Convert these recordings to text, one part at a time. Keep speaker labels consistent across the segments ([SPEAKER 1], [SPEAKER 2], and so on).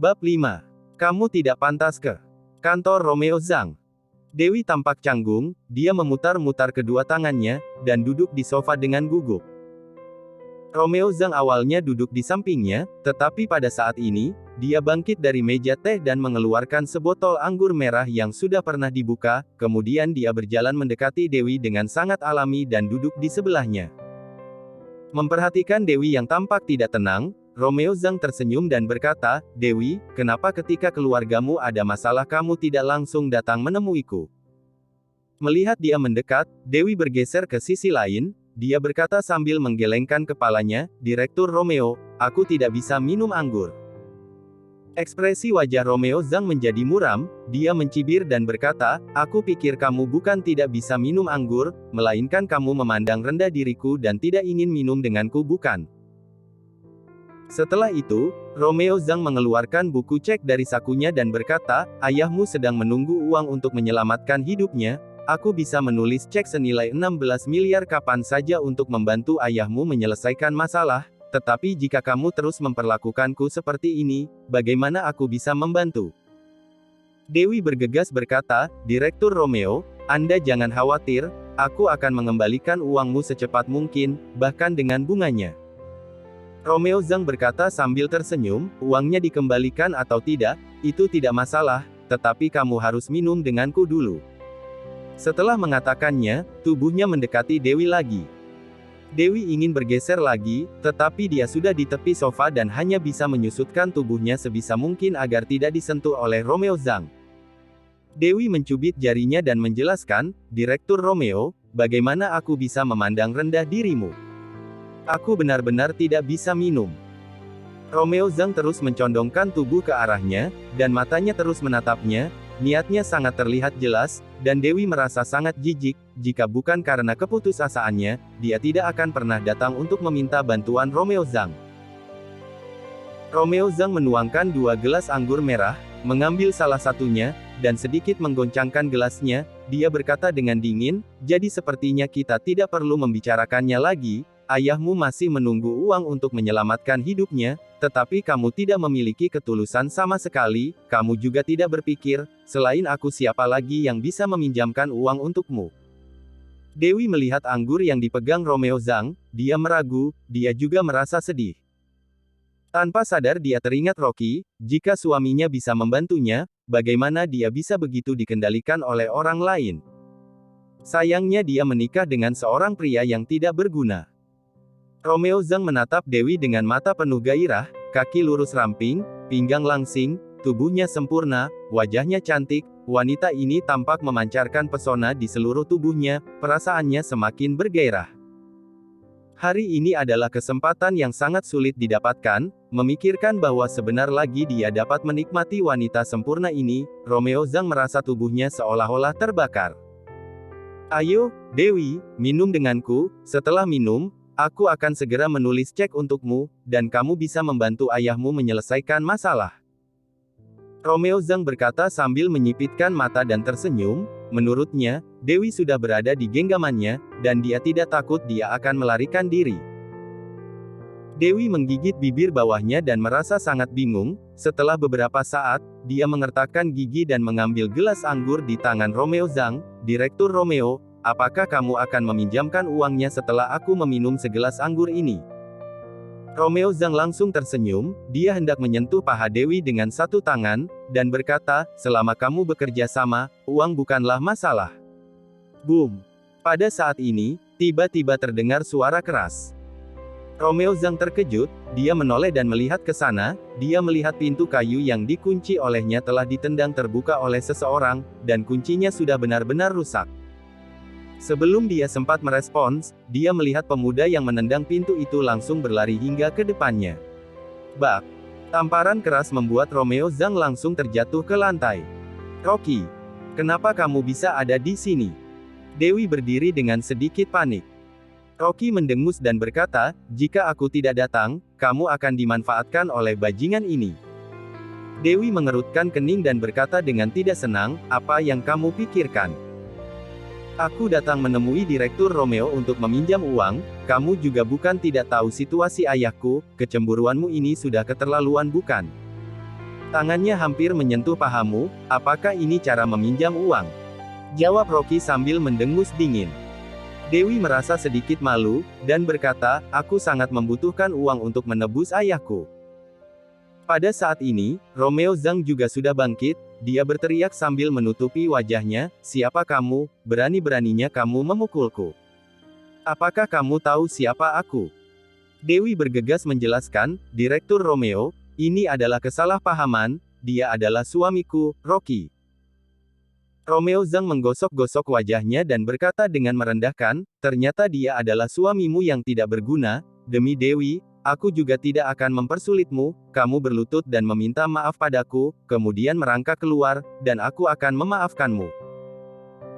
[SPEAKER 1] Bab 5. Kamu tidak pantas ke kantor Romeo Zhang. Dewi tampak canggung, dia memutar-mutar kedua tangannya, dan duduk di sofa dengan gugup. Romeo Zhang awalnya duduk di sampingnya, tetapi pada saat ini, dia bangkit dari meja teh dan mengeluarkan sebotol anggur merah yang sudah pernah dibuka, kemudian dia berjalan mendekati Dewi dengan sangat alami dan duduk di sebelahnya. Memperhatikan Dewi yang tampak tidak tenang, Romeo Zhang tersenyum dan berkata, "Dewi, kenapa ketika keluargamu ada masalah kamu tidak langsung datang menemuiku?" Melihat dia mendekat, Dewi bergeser ke sisi lain, dia berkata sambil menggelengkan kepalanya, "Direktur Romeo, aku tidak bisa minum anggur." Ekspresi wajah Romeo Zhang menjadi muram, dia mencibir dan berkata, "Aku pikir kamu bukan tidak bisa minum anggur, melainkan kamu memandang rendah diriku dan tidak ingin minum denganku bukan?" Setelah itu, Romeo Zhang mengeluarkan buku cek dari sakunya dan berkata, "Ayahmu sedang menunggu uang untuk menyelamatkan hidupnya, aku bisa menulis cek senilai 16 miliar kapan saja untuk membantu ayahmu menyelesaikan masalah, tetapi jika kamu terus memperlakukanku seperti ini, bagaimana aku bisa membantu?" Dewi bergegas berkata, "Direktur Romeo, Anda jangan khawatir, aku akan mengembalikan uangmu secepat mungkin, bahkan dengan bunganya." Romeo Zhang berkata sambil tersenyum, "Uangnya dikembalikan atau tidak, itu tidak masalah, tetapi kamu harus minum denganku dulu." Setelah mengatakannya, tubuhnya mendekati Dewi lagi. Dewi ingin bergeser lagi, tetapi dia sudah di tepi sofa dan hanya bisa menyusutkan tubuhnya sebisa mungkin agar tidak disentuh oleh Romeo Zhang. Dewi mencubit jarinya dan menjelaskan, "Direktur Romeo, bagaimana aku bisa memandang rendah dirimu? Aku benar-benar tidak bisa minum." Romeo Zhang terus mencondongkan tubuh ke arahnya, dan matanya terus menatapnya, niatnya sangat terlihat jelas, dan Dewi merasa sangat jijik, jika bukan karena keputusasaannya, dia tidak akan pernah datang untuk meminta bantuan Romeo Zhang. Romeo Zhang menuangkan 2 gelas anggur merah, mengambil salah satunya, dan sedikit menggoncangkan gelasnya, dia berkata dengan dingin, "Jadi sepertinya kita tidak perlu membicarakannya lagi. Ayahmu masih menunggu uang untuk menyelamatkan hidupnya, tetapi kamu tidak memiliki ketulusan sama sekali, kamu juga tidak berpikir, selain aku siapa lagi yang bisa meminjamkan uang untukmu." Dewi melihat anggur yang dipegang Romeo Zhang, dia meragu, dia juga merasa sedih. Tanpa sadar dia teringat Rocky, jika suaminya bisa membantunya, bagaimana dia bisa begitu dikendalikan oleh orang lain? Sayangnya dia menikah dengan seorang pria yang tidak berguna. Romeo Zhang menatap Dewi dengan mata penuh gairah, kaki lurus ramping, pinggang langsing, tubuhnya sempurna, wajahnya cantik, wanita ini tampak memancarkan pesona di seluruh tubuhnya, perasaannya semakin bergairah. Hari ini adalah kesempatan yang sangat sulit didapatkan, memikirkan bahwa sebentar lagi dia dapat menikmati wanita sempurna ini, Romeo Zhang merasa tubuhnya seolah-olah terbakar. "Ayo, Dewi, minum denganku, setelah minum, aku akan segera menulis cek untukmu, dan kamu bisa membantu ayahmu menyelesaikan masalah." Romeo Zhang berkata sambil menyipitkan mata dan tersenyum, menurutnya, Dewi sudah berada di genggamannya, dan dia tidak takut dia akan melarikan diri. Dewi menggigit bibir bawahnya dan merasa sangat bingung, setelah beberapa saat, dia mengertakkan gigi dan mengambil gelas anggur di tangan Romeo Zhang, "Direktur Romeo, apakah kamu akan meminjamkan uangnya setelah aku meminum segelas anggur ini?" Romeo Zhang langsung tersenyum, dia hendak menyentuh paha Dewi dengan satu tangan, dan berkata, "Selama kamu bekerja sama, uang bukanlah masalah." Boom! Pada saat ini, tiba-tiba terdengar suara keras. Romeo Zhang terkejut, dia menoleh dan melihat ke sana, dia melihat pintu kayu yang dikunci olehnya telah ditendang terbuka oleh seseorang, dan kuncinya sudah benar-benar rusak. Sebelum dia sempat merespons, dia melihat pemuda yang menendang pintu itu langsung berlari hingga ke depannya. Bak! Tamparan keras membuat Romeo Zhang langsung terjatuh ke lantai. "Rocky! Kenapa kamu bisa ada di sini?" Dewi berdiri dengan sedikit panik. Rocky mendengus dan berkata, "Jika aku tidak datang, kamu akan dimanfaatkan oleh bajingan ini." Dewi mengerutkan kening dan berkata dengan tidak senang, "Apa yang kamu pikirkan? Aku datang menemui Direktur Romeo untuk meminjam uang, kamu juga bukan tidak tahu situasi ayahku, kecemburuanmu ini sudah keterlaluan bukan?" Tangannya hampir menyentuh pahamu, apakah ini cara meminjam uang? Jawab Rocky sambil mendengus dingin. Dewi merasa sedikit malu, dan berkata, aku sangat membutuhkan uang untuk menebus ayahku. Pada saat ini, Romeo Zhang juga sudah bangkit, dia berteriak sambil menutupi wajahnya, siapa kamu, berani-beraninya kamu memukulku? Apakah kamu tahu siapa aku? Dewi bergegas menjelaskan, Direktur Romeo, ini adalah kesalahpahaman, dia adalah suamiku, Rocky. Romeo Zhang menggosok-gosok wajahnya dan berkata dengan merendahkan, ternyata dia adalah suamimu yang tidak berguna, demi Dewi, aku juga tidak akan mempersulitmu, kamu berlutut dan meminta maaf padaku, kemudian merangkak keluar, dan aku akan memaafkanmu.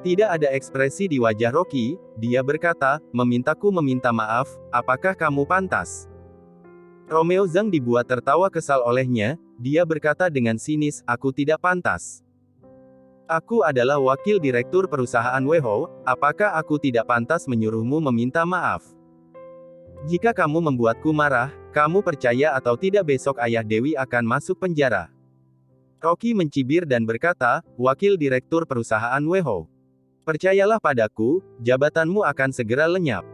[SPEAKER 1] Tidak ada ekspresi di wajah Rocky, dia berkata, memintaku meminta maaf, apakah kamu pantas? Romeo Zhang dibuat tertawa kesal olehnya, dia berkata dengan sinis, aku tidak pantas. Aku adalah wakil direktur perusahaan Weho, apakah aku tidak pantas menyuruhmu meminta maaf? Jika kamu membuatku marah, kamu percaya atau tidak besok ayah Dewi akan masuk penjara. Rocky mencibir dan berkata, wakil direktur perusahaan Weho. Percayalah padaku, jabatanmu akan segera lenyap.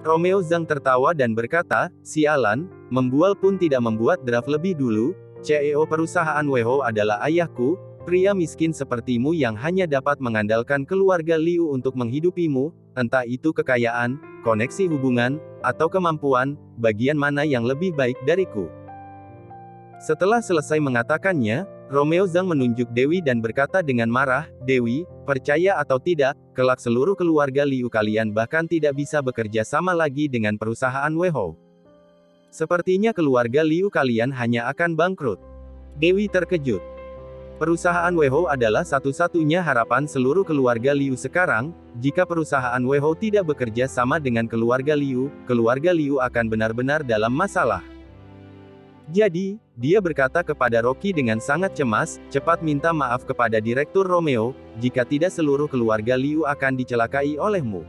[SPEAKER 1] Romeo Zhang tertawa dan berkata, sialan, membual pun tidak membuat draft lebih dulu, CEO perusahaan Weho adalah ayahku, pria miskin sepertimu yang hanya dapat mengandalkan keluarga Liu untuk menghidupimu, entah itu kekayaan, koneksi hubungan, atau kemampuan, bagian mana yang lebih baik dariku. Setelah selesai mengatakannya, Romeo Zhang menunjuk Dewi dan berkata dengan marah, Dewi, percaya atau tidak, kelak seluruh keluarga Liu kalian bahkan tidak bisa bekerja sama lagi dengan perusahaan Weho. Sepertinya keluarga Liu kalian hanya akan bangkrut. Dewi terkejut. Perusahaan Weho adalah satu-satunya harapan seluruh keluarga Liu sekarang, jika perusahaan Weho tidak bekerja sama dengan keluarga Liu akan benar-benar dalam masalah. Jadi, dia berkata kepada Rocky dengan sangat cemas, cepat minta maaf kepada Direktur Romeo, jika tidak seluruh keluarga Liu akan dicelakai olehmu.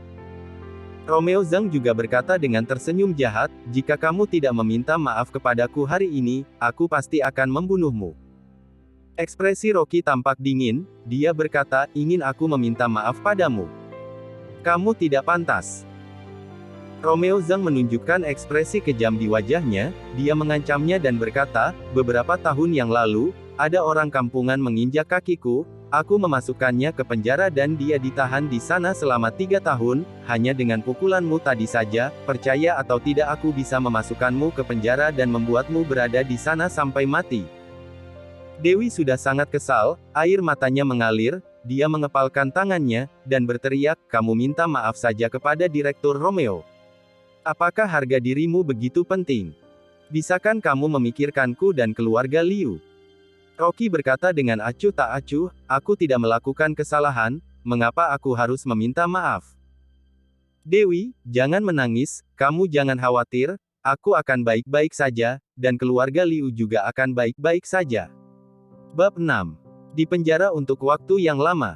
[SPEAKER 1] Romeo Zhang juga berkata dengan tersenyum jahat, jika kamu tidak meminta maaf kepadaku hari ini, aku pasti akan membunuhmu. Ekspresi Rocky tampak dingin, dia berkata, ingin aku meminta maaf padamu. Kamu tidak pantas. Romeo Zhang menunjukkan ekspresi kejam di wajahnya, dia mengancamnya dan berkata, beberapa tahun yang lalu, ada orang kampungan menginjak kakiku, aku memasukkannya ke penjara dan dia ditahan di sana selama 3 tahun, hanya dengan pukulanmu tadi saja, percaya atau tidak aku bisa memasukkanmu ke penjara dan membuatmu berada di sana sampai mati. Dewi sudah sangat kesal, air matanya mengalir, dia mengepalkan tangannya, dan berteriak, kamu minta maaf saja kepada Direktur Romeo. Apakah harga dirimu begitu penting? Bisakah kamu memikirkanku dan keluarga Liu? Rocky berkata dengan acuh tak acuh, aku tidak melakukan kesalahan, mengapa aku harus meminta maaf? Dewi, jangan menangis, kamu jangan khawatir, aku akan baik-baik saja, dan keluarga Liu juga akan baik-baik saja. Bab 6. Di penjara untuk waktu yang lama.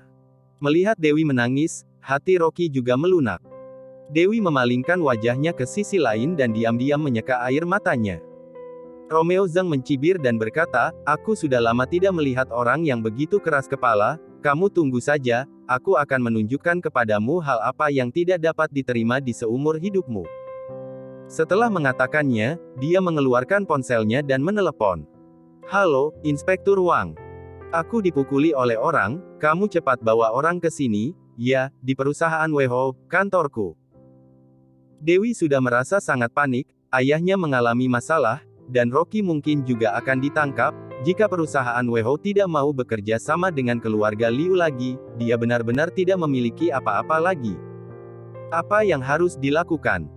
[SPEAKER 1] Melihat Dewi menangis, hati Rocky juga melunak. Dewi memalingkan wajahnya ke sisi lain dan diam-diam menyeka air matanya. Romeo Zhang mencibir dan berkata, aku sudah lama tidak melihat orang yang begitu keras kepala, kamu tunggu saja, aku akan menunjukkan kepadamu hal apa yang tidak dapat diterima di seumur hidupmu. Setelah mengatakannya, dia mengeluarkan ponselnya dan menelepon. Halo, Inspektur Wang. Aku dipukuli oleh orang, kamu cepat bawa orang ke sini, ya, di perusahaan Weho, kantorku. Dewi sudah merasa sangat panik, ayahnya mengalami masalah, dan Rocky mungkin juga akan ditangkap, jika perusahaan Weho tidak mau bekerja sama dengan keluarga Liu lagi, dia benar-benar tidak memiliki apa-apa lagi. Apa yang harus dilakukan?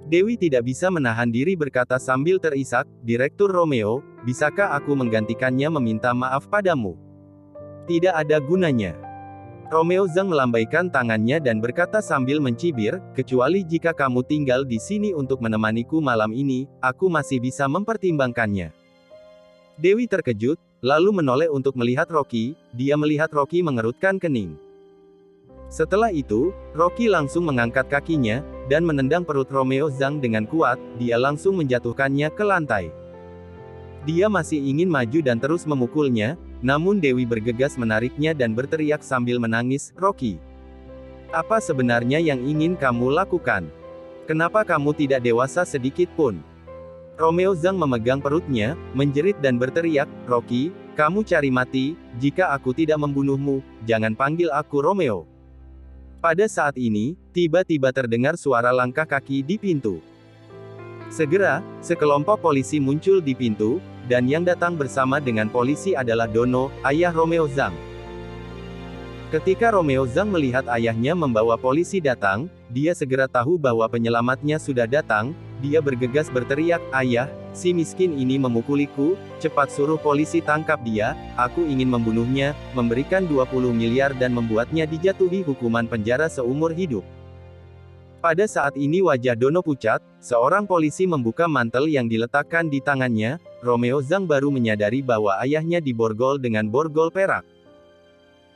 [SPEAKER 1] Dewi tidak bisa menahan diri berkata sambil terisak, Direktur Romeo, bisakah aku menggantikannya meminta maaf padamu? Tidak ada gunanya. Romeo Zhang melambaikan tangannya dan berkata sambil mencibir, kecuali jika kamu tinggal di sini untuk menemaniku malam ini, aku masih bisa mempertimbangkannya. Dewi terkejut, lalu menoleh untuk melihat Rocky, dia melihat Rocky mengerutkan kening. Setelah itu, Rocky langsung mengangkat kakinya, dan menendang perut Romeo Zhang dengan kuat, dia langsung menjatuhkannya ke lantai. Dia masih ingin maju dan terus memukulnya, namun Dewi bergegas menariknya dan berteriak sambil menangis, "Rocky, apa sebenarnya yang ingin kamu lakukan? Kenapa kamu tidak dewasa sedikit pun?" Romeo Zhang memegang perutnya, menjerit dan berteriak, "Rocky, kamu cari mati, jika aku tidak membunuhmu, jangan panggil aku Romeo." Pada saat ini, tiba-tiba terdengar suara langkah kaki di pintu. Segera, sekelompok polisi muncul di pintu, dan yang datang bersama dengan polisi adalah Dono, ayah Romeo Zhang. Ketika Romeo Zhang melihat ayahnya membawa polisi datang, dia segera tahu bahwa penyelamatnya sudah datang. Dia bergegas berteriak, "Ayah, si miskin ini memukuliku, cepat suruh polisi tangkap dia, aku ingin membunuhnya, memberikan 20 miliar dan membuatnya dijatuhi hukuman penjara seumur hidup." Pada saat ini wajah Dono pucat, seorang polisi membuka mantel yang diletakkan di tangannya. Romeo Zhang baru menyadari bahwa ayahnya diborgol dengan borgol perak.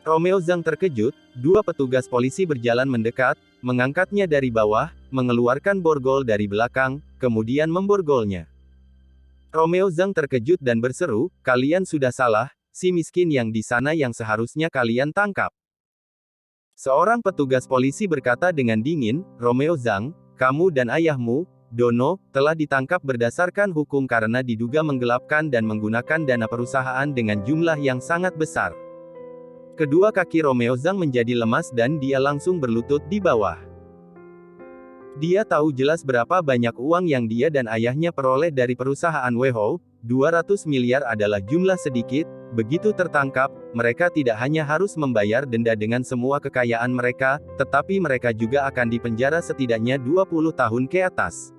[SPEAKER 1] Romeo Zhang terkejut, dua petugas polisi berjalan mendekat, mengangkatnya dari bawah, mengeluarkan borgol dari belakang, kemudian memborgolnya. Romeo Zhang terkejut dan berseru, "Kalian sudah salah, si miskin yang di sana yang seharusnya kalian tangkap." Seorang petugas polisi berkata dengan dingin, "Romeo Zhang, kamu dan ayahmu, Dono, telah ditangkap berdasarkan hukum karena diduga menggelapkan dan menggunakan dana perusahaan dengan jumlah yang sangat besar." Kedua kaki Romeo Zhang menjadi lemas dan dia langsung berlutut di bawah. Dia tahu jelas berapa banyak uang yang dia dan ayahnya peroleh dari perusahaan Weiho, 200 miliar adalah jumlah sedikit. Begitu tertangkap, mereka tidak hanya harus membayar denda dengan semua kekayaan mereka, tetapi mereka juga akan dipenjara setidaknya 20 tahun ke atas.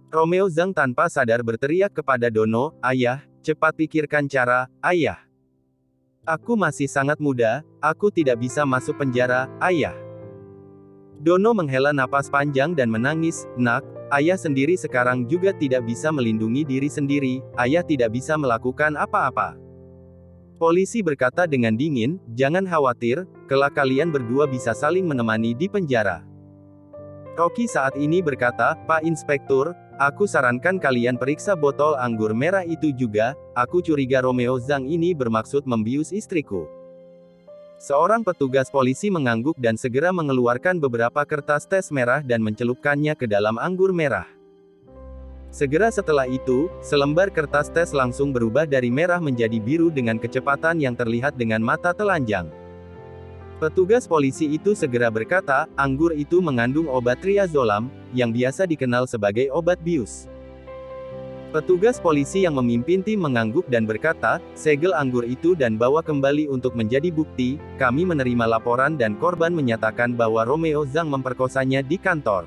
[SPEAKER 1] Romeo Zhang tanpa sadar berteriak kepada Dono, "Ayah, cepat pikirkan cara, ayah. Aku masih sangat muda, aku tidak bisa masuk penjara, ayah." Dono menghela napas panjang dan menangis, "Nak, ayah sendiri sekarang juga tidak bisa melindungi diri sendiri, ayah tidak bisa melakukan apa-apa." Polisi berkata dengan dingin, "Jangan khawatir, kelak kalian berdua bisa saling menemani di penjara." Rocky saat ini berkata, "Pak Inspektur, aku sarankan kalian periksa botol anggur merah itu juga, aku curiga Romeo Zhang ini bermaksud membius istriku." Seorang petugas polisi mengangguk dan segera mengeluarkan beberapa kertas tes merah dan mencelupkannya ke dalam anggur merah. Segera setelah itu, selembar kertas tes langsung berubah dari merah menjadi biru dengan kecepatan yang terlihat dengan mata telanjang. Petugas polisi itu segera berkata, "Anggur itu mengandung obat triazolam, yang biasa dikenal sebagai obat bius." Petugas polisi yang memimpin tim mengangguk dan berkata, "Segel anggur itu dan bawa kembali untuk menjadi bukti, kami menerima laporan dan korban menyatakan bahwa Romeo Zhang memperkosanya di kantor."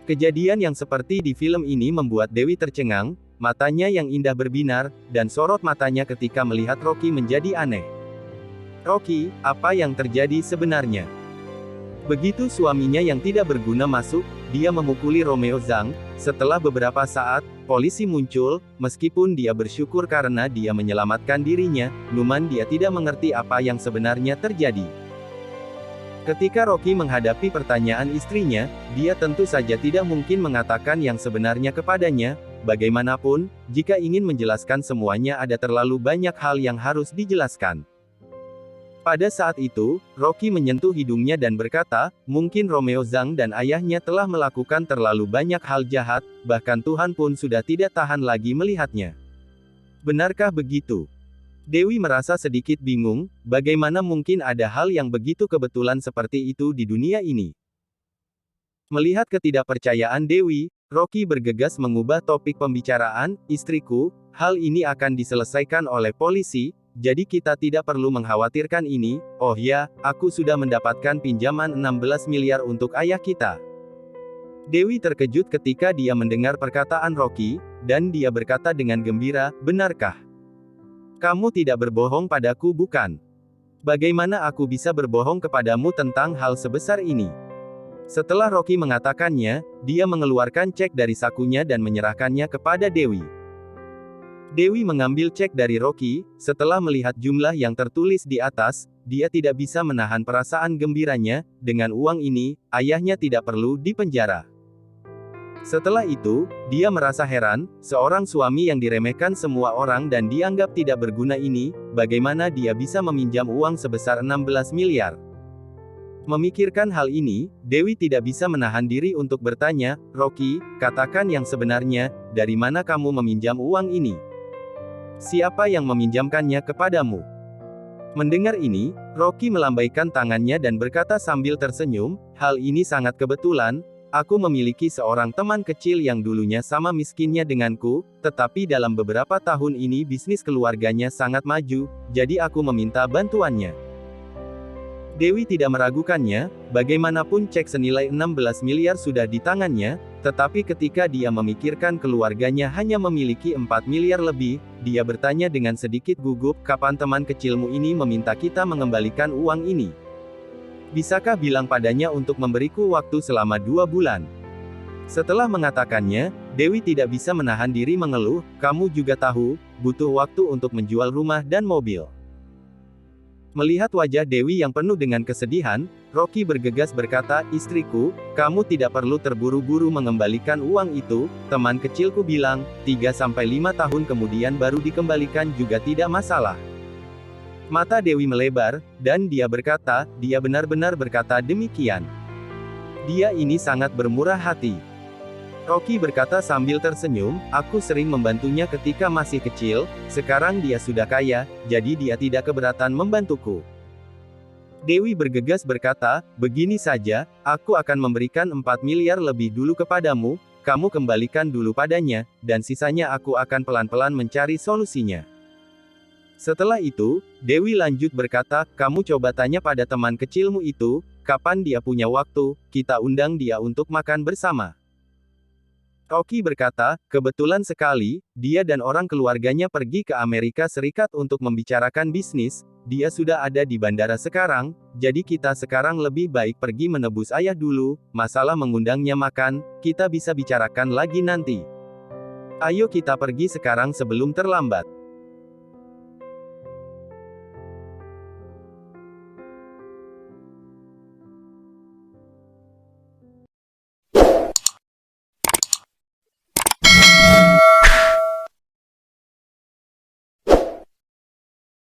[SPEAKER 1] Kejadian yang seperti di film ini membuat Dewi tercengang, matanya yang indah berbinar, dan sorot matanya ketika melihat Rocky menjadi aneh. "Rocky, apa yang terjadi sebenarnya?" Begitu suaminya yang tidak berguna masuk, dia memukuli Romeo Zhang. Setelah beberapa saat, polisi muncul, meskipun dia bersyukur karena dia menyelamatkan dirinya, namun dia tidak mengerti apa yang sebenarnya terjadi. Ketika Rocky menghadapi pertanyaan istrinya, dia tentu saja tidak mungkin mengatakan yang sebenarnya kepadanya. Bagaimanapun, jika ingin menjelaskan semuanya ada terlalu banyak hal yang harus dijelaskan. Pada saat itu, Rocky menyentuh hidungnya dan berkata, "Mungkin Romeo Zhang dan ayahnya telah melakukan terlalu banyak hal jahat, bahkan Tuhan pun sudah tidak tahan lagi melihatnya." Benarkah begitu? Dewi merasa sedikit bingung, bagaimana mungkin ada hal yang begitu kebetulan seperti itu di dunia ini. Melihat ketidakpercayaan Dewi, Rocky bergegas mengubah topik pembicaraan, "Istriku, hal ini akan diselesaikan oleh polisi, jadi kita tidak perlu mengkhawatirkan ini. Oh ya, aku sudah mendapatkan pinjaman 16 miliar untuk ayah kita." Dewi terkejut ketika dia mendengar perkataan Rocky, dan dia berkata dengan gembira, "Benarkah? Kamu tidak berbohong padaku bukan? Bagaimana aku bisa berbohong kepadamu tentang hal sebesar ini?" Setelah Rocky mengatakannya, dia mengeluarkan cek dari sakunya dan menyerahkannya kepada Dewi. Dewi mengambil cek dari Rocky. Setelah melihat jumlah yang tertulis di atas, dia tidak bisa menahan perasaan gembiranya. Dengan uang ini, ayahnya tidak perlu dipenjara. Setelah itu, dia merasa heran, seorang suami yang diremehkan semua orang dan dianggap tidak berguna ini, bagaimana dia bisa meminjam uang sebesar 16 miliar. Memikirkan hal ini, Dewi tidak bisa menahan diri untuk bertanya, "Rocky, katakan yang sebenarnya, dari mana kamu meminjam uang ini? Siapa yang meminjamkannya kepadamu?" Mendengar ini, Rocky melambaikan tangannya dan berkata sambil tersenyum, "Hal ini sangat kebetulan. Aku memiliki seorang teman kecil yang dulunya sama miskinnya denganku, tetapi dalam beberapa tahun ini bisnis keluarganya sangat maju, jadi aku meminta bantuannya." Dewi tidak meragukannya, bagaimanapun cek senilai 16 miliar sudah di tangannya, tetapi ketika dia memikirkan keluarganya hanya memiliki 4 miliar lebih, dia bertanya dengan sedikit gugup, "Kapan teman kecilmu ini meminta kita mengembalikan uang ini? Bisakah bilang padanya untuk memberiku waktu selama 2 bulan?" Setelah mengatakannya, Dewi tidak bisa menahan diri mengeluh, "Kamu juga tahu, butuh waktu untuk menjual rumah dan mobil." Melihat wajah Dewi yang penuh dengan kesedihan, Rocky bergegas berkata, "Istriku, kamu tidak perlu terburu-buru mengembalikan uang itu, teman kecilku bilang, 3-5 tahun kemudian baru dikembalikan juga tidak masalah." Mata Dewi melebar, dan dia berkata, "Dia benar-benar berkata demikian. Dia ini sangat bermurah hati." Rocky berkata sambil tersenyum, "Aku sering membantunya ketika masih kecil, sekarang dia sudah kaya, jadi dia tidak keberatan membantuku." Dewi bergegas berkata, "Begini saja, aku akan memberikan 4 miliar lebih dulu kepadamu, kamu kembalikan dulu padanya, dan sisanya aku akan pelan-pelan mencari solusinya." Setelah itu, Dewi lanjut berkata, "Kamu coba tanya pada teman kecilmu itu, kapan dia punya waktu, kita undang dia untuk makan bersama." Rocky berkata, "Kebetulan sekali, dia dan orang keluarganya pergi ke Amerika Serikat untuk membicarakan bisnis, dia sudah ada di bandara sekarang, jadi kita sekarang lebih baik pergi menebus ayah dulu, masalah mengundangnya makan, kita bisa bicarakan lagi nanti. Ayo kita pergi sekarang sebelum terlambat."